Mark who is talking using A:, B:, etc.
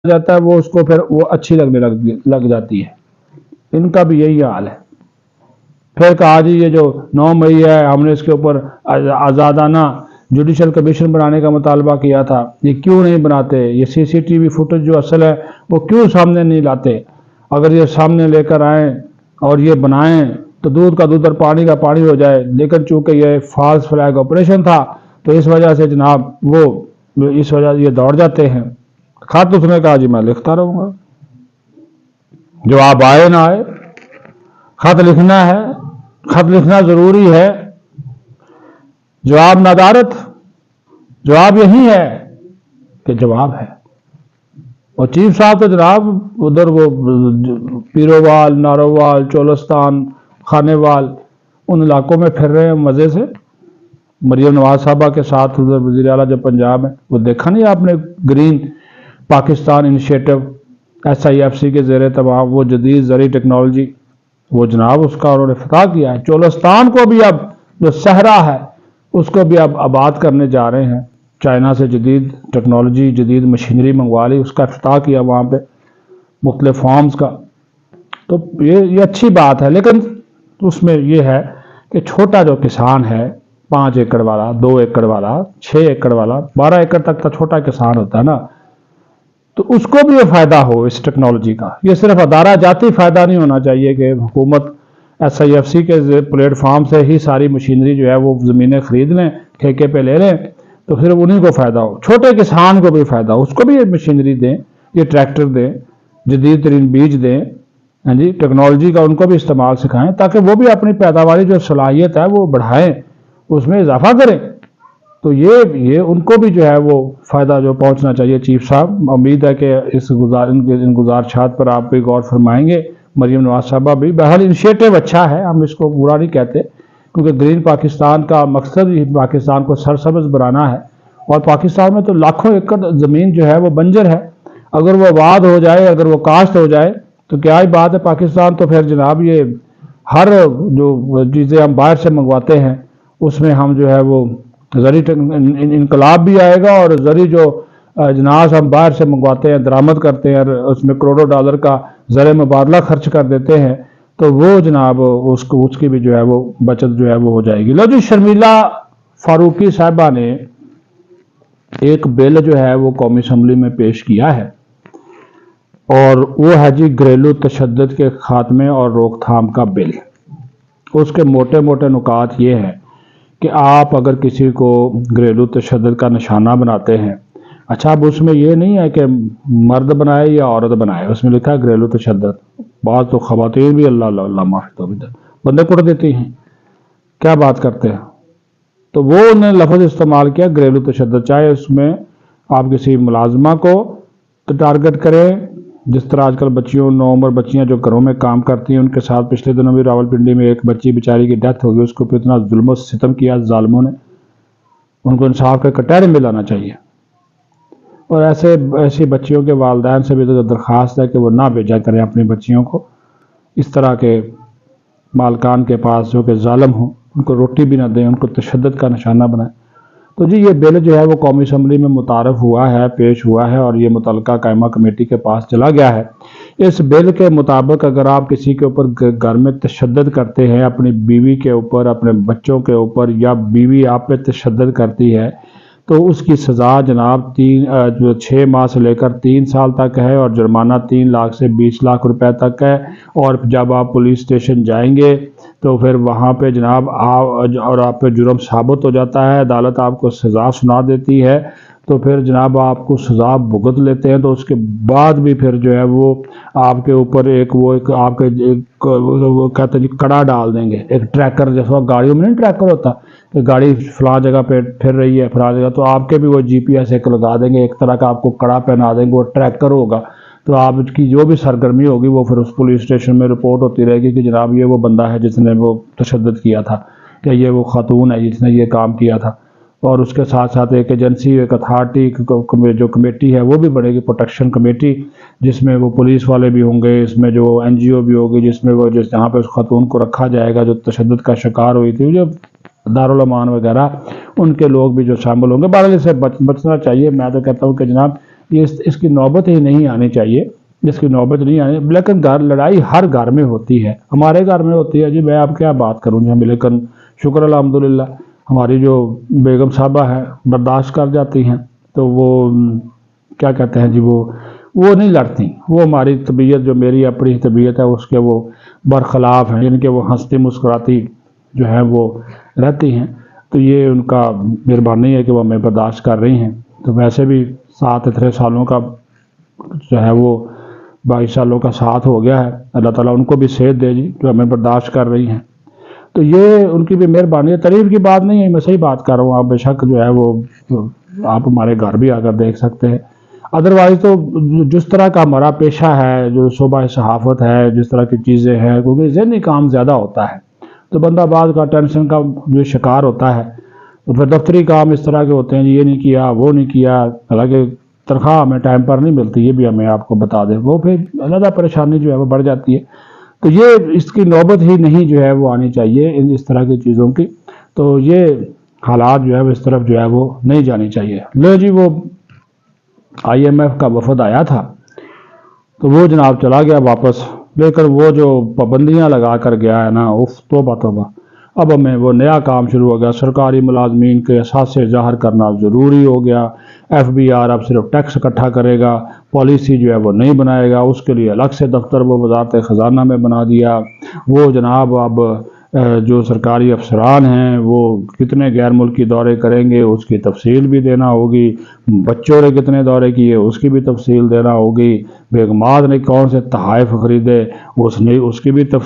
A: جاتا ہے وہ اس کو پھر وہ اچھی لگنے لگ جاتی ہے. ان کا بھی یہی حال ہے. پھر کہا جی یہ جو 9 مئی ہے ہم نے اس کے اوپر آزادانہ جوڈیشل کمیشن بنانے کا مطالبہ کیا تھا، یہ کیوں نہیں بناتے؟ یہ سی سی ٹی وی فوٹیج جو اصل ہے وہ کیوں سامنے نہیں لاتے؟ اگر یہ سامنے لے کر آئیں اور یہ بنائیں تو دودھ کا دودھ اور پانی کا پانی ہو جائے. لیکن چونکہ یہ فالس فلیگ آپریشن تھا تو اس وجہ سے جناب وہ اس وجہ سے یہ دوڑ جاتے ہیں. خط اس نے کہا جی میں لکھتا رہوں گا، جواب آئے نہ آئے خط لکھنا ہے، خط لکھنا ضروری ہے. جواب ندارت، جواب یہی ہے کہ جواب ہے. اور چیف صاحب تو جناب ادھر وہ پیروال، ناروال، چولستان، خانے وال ان علاقوں میں پھر رہے ہیں مزے سے. مریم نواز صاحبہ کے ساتھ ادھر وزیر اعلیٰ جو پنجاب ہے، وہ دیکھا نہیں آپ نے گرین پاکستان انیشیٹو SIFC کے زیر تمام وہ جدید زرعی ٹیکنالوجی، وہ جناب اس کا انہوں نے افتتاح کیا ہے. چولستان کو بھی اب جو صحرا ہے اس کو بھی اب آباد کرنے جا رہے ہیں. چائنا سے جدید ٹیکنالوجی، جدید مشینری منگوا لی، اس کا افتتاح کیا وہاں پہ مختلف فارمز کا. تو یہ اچھی بات ہے. لیکن اس میں یہ ہے کہ چھوٹا جو کسان ہے، 5 ایکڑ والا، 2 ایکڑ والا، 6 ایکڑ والا، 12 ایکڑ تک کا چھوٹا کسان ہوتا ہے نا، تو اس کو بھی یہ فائدہ ہو اس ٹیکنالوجی کا. یہ صرف ادارہ جاتی فائدہ نہیں ہونا چاہیے کہ حکومت SIFC کے پلیٹ فارم سے ہی ساری مشینری جو ہے وہ زمینیں خرید لیں، ٹھیکے پہ لے لیں تو پھر انہیں کو فائدہ ہو. چھوٹے کسان کو بھی فائدہ ہو، اس کو بھی یہ مشینری دیں، یہ ٹریکٹر دیں، جدید ترین بیج دیں، ہاں جی، ٹیکنالوجی کا ان کو بھی استعمال سکھائیں تاکہ وہ بھی اپنی پیداواری جو صلاحیت ہے وہ بڑھائیں، اس میں اضافہ کریں. تو یہ ان کو بھی جو ہے وہ فائدہ جو پہنچنا چاہیے. چیف صاحب امید ہے کہ ان گزارشات پر آپ بھی غور فرمائیں گے. مریم نواز صاحبہ بھی بہرحال انیشیٹو اچھا ہے، ہم اس کو برا نہیں کہتے، کیونکہ گرین پاکستان کا مقصد ہی پاکستان کو سرسبز بنانا ہے. اور پاکستان میں تو لاکھوں ایکڑ زمین جو ہے وہ بنجر ہے. اگر وہ آباد ہو جائے، اگر وہ کاشت ہو جائے تو کیا ہی بات ہے. پاکستان تو پھر جناب یہ ہر جو چیزیں ہم باہر سے منگواتے ہیں اس میں ہم جو ہے وہ زرعی انقلاب بھی آئے گا، اور زرعی جو اجناس ہم باہر سے منگواتے ہیں، درآمد کرتے ہیں، اس میں کروڑوں ڈالر کا زر مبادلہ خرچ کر دیتے ہیں، تو وہ جناب اس کی بھی جو ہے وہ بچت جو ہے وہ ہو جائے گی. لو جی، شرمیلا فاروقی صاحبہ نے ایک بل جو ہے وہ قومی اسمبلی میں پیش کیا ہے، اور وہ ہے جی گھریلو تشدد کے خاتمے اور روک تھام کا بل. اس کے موٹے موٹے نکات یہ ہیں کہ آپ اگر کسی کو گھریلو تشدد کا نشانہ بناتے ہیں، اچھا اب اس میں یہ نہیں ہے کہ مرد بنائے یا عورت بنائے، اس میں لکھا ہے گھریلو تشدد. بعض تو خواتین بھی اللہ معاف بندے کٹ دیتی ہیں، کیا بات کرتے ہیں. تو وہ انہوں نے لفظ استعمال کیا گھریلو تشدد، چاہے اس میں آپ کسی ملازمہ کو ٹارگٹ کریں، جس طرح آج کل بچیوں، 9 عمر بچیاں جو گھروں میں کام کرتی ہیں، ان کے ساتھ پچھلے دنوں بھی راولپنڈی میں ایک بچی بیچاری کی ڈیتھ ہو گئی، اس کو پہ اتنا ظلم و ستم کیا ظالموں نے. ان کو انصاف کے کٹہرے میں لانا چاہیے. اور ایسی بچیوں کے والدین سے بھی درخواست ہے کہ وہ نہ بھیجا کریں اپنی بچیوں کو اس طرح کے مالکان کے پاس جو کہ ظالم ہوں، ان کو روٹی بھی نہ دیں، ان کو تشدد کا نشانہ بنائیں. تو جی یہ بل جو ہے وہ قومی اسمبلی میں متعارف ہوا ہے، پیش ہوا ہے، اور یہ متعلقہ قائمہ کمیٹی کے پاس چلا گیا ہے. اس بل کے مطابق اگر آپ کسی کے اوپر گھر میں تشدد کرتے ہیں، اپنی بیوی کے اوپر، اپنے بچوں کے اوپر، یا بیوی آپ پہ تشدد کرتی ہے، تو اس کی سزا جناب 6 ماہ سے لے کر 3 سال تک ہے، اور جرمانہ 3 لاکھ سے 20 لاکھ روپے تک ہے. اور جب آپ پولیس اسٹیشن جائیں گے تو پھر وہاں پہ جناب اور آپ پہ جرم ثابت ہو جاتا ہے، عدالت آپ کو سزا سنا دیتی ہے، تو پھر جناب آپ کو سزا بھگت لیتے ہیں. تو اس کے بعد بھی پھر جو ہے وہ آپ کے اوپر ایک آپ کے وہ کہتے ہیں کڑا ڈال دیں گے، ایک ٹریکر، جیسا گاڑیوں میں نہیں ٹریکر ہوتا کہ گاڑی فلاں جگہ پہ پھر رہی ہے فلاں جگہ، تو آپ کے بھی وہ GPS ایک لگا دیں گے، ایک طرح کا آپ کو کڑا پہنا دیں گے، وہ ٹریکر ہوگا. تو آپ کی جو بھی سرگرمی ہوگی وہ پھر اس پولیس اسٹیشن میں رپورٹ ہوتی رہے گی کہ جناب یہ وہ بندہ ہے جس نے وہ تشدد کیا تھا، کہ یہ وہ خاتون ہے جس نے یہ کام کیا تھا. اور اس کے ساتھ ساتھ ایک ایجنسی، ایک اتھارٹی جو کمیٹی ہے وہ بھی بڑھے گی، پروٹیکشن کمیٹی، جس میں وہ پولیس والے بھی ہوں گے، اس میں جو NGO بھی ہوگی، جس میں وہ جہاں پہ اس خاتون کو رکھا جائے گا جو تشدد کا شکار ہوئی تھی، جو دارالامان وغیرہ، ان کے لوگ بھی جو شامل ہوں گے. بہرحال اس سے بچنا چاہیے. میں تو کہتا ہوں کہ جناب یہ اس کی نوبت ہی نہیں آنی چاہیے، اس کی نوبت نہیں آنی، لیکن لڑائی ہر گھر میں ہوتی ہے، ہمارے گھر میں ہوتی ہے جی، میں آپ کیا بات کروں جی، لیکن شکر الحمدللہ ہماری جو بیگم صاحبہ ہیں برداشت کر جاتی ہیں، تو وہ کیا کہتے ہیں جی، وہ نہیں لڑتی، وہ ہماری طبیعت جو میری اپنی طبیعت ہے اس کے وہ برخلاف ہیں، ان کے وہ ہنستی مسکراتی جو ہے وہ رہتی ہیں، تو یہ ان کا مہربانی ہے کہ وہ ہمیں برداشت کر رہی ہیں۔ تو ویسے بھی 7 سالوں کا جو ہے وہ 22 سالوں کا ساتھ ہو گیا ہے، اللہ تعالیٰ ان کو بھی صحت دے جی، جو ہمیں برداشت کر رہی ہیں، تو یہ ان کی بھی مہربانی ہے، تعریف کی بات نہیں ہے، میں صحیح بات کر رہا ہوں، آپ بے شک جو ہے وہ آپ ہمارے گھر بھی آ کر دیکھ سکتے ہیں۔ ادروائز تو جس طرح کا ہمارا پیشہ ہے، جو شعبہ صحافت ہے، جس طرح کی چیزیں ہیں، کیونکہ ذہنی کام زیادہ ہوتا ہے تو بندہ بعض کا ٹینشن کا جو شکار ہوتا ہے، تو پھر دفتری کام اس طرح کے ہوتے ہیں جی، یہ نہیں کیا وہ نہیں کیا، حالانکہ تنخواہ ہمیں ٹائم پر نہیں ملتی، یہ بھی ہمیں آپ کو بتا دیں، وہ پھر علیحدہ پریشانی جو ہے وہ بڑھ جاتی ہے، تو یہ اس کی نوبت ہی نہیں جو ہے وہ آنی چاہیے اس طرح کی چیزوں کی، تو یہ حالات جو ہے وہ اس طرف جو ہے وہ نہیں جانی چاہیے۔ لو جی، وہ IMF کا وفد آیا تھا تو وہ جناب چلا گیا واپس، لیکن وہ جو پابندیاں لگا کر گیا ہے نا، توبہ توبہ، اب ہمیں وہ نیا کام شروع ہو گیا، سرکاری ملازمین کے اثاثے ظاہر کرنا ضروری ہو گیا، FBR اب صرف ٹیکس اکٹھا کرے گا، پالیسی جو ہے وہ نہیں بنائے گا، اس کے لیے الگ سے دفتر وہ وزارت خزانہ میں بنا دیا، وہ جناب اب جو سرکاری افسران ہیں وہ کتنے غیر ملکی دورے کریں گے اس کی تفصیل بھی دینا ہوگی، بچوں نے کتنے دورے کیے اس کی بھی تفصیل دینا ہوگی، بیگمات نے کون سے تحائف خریدے اس کی بھی تفصیل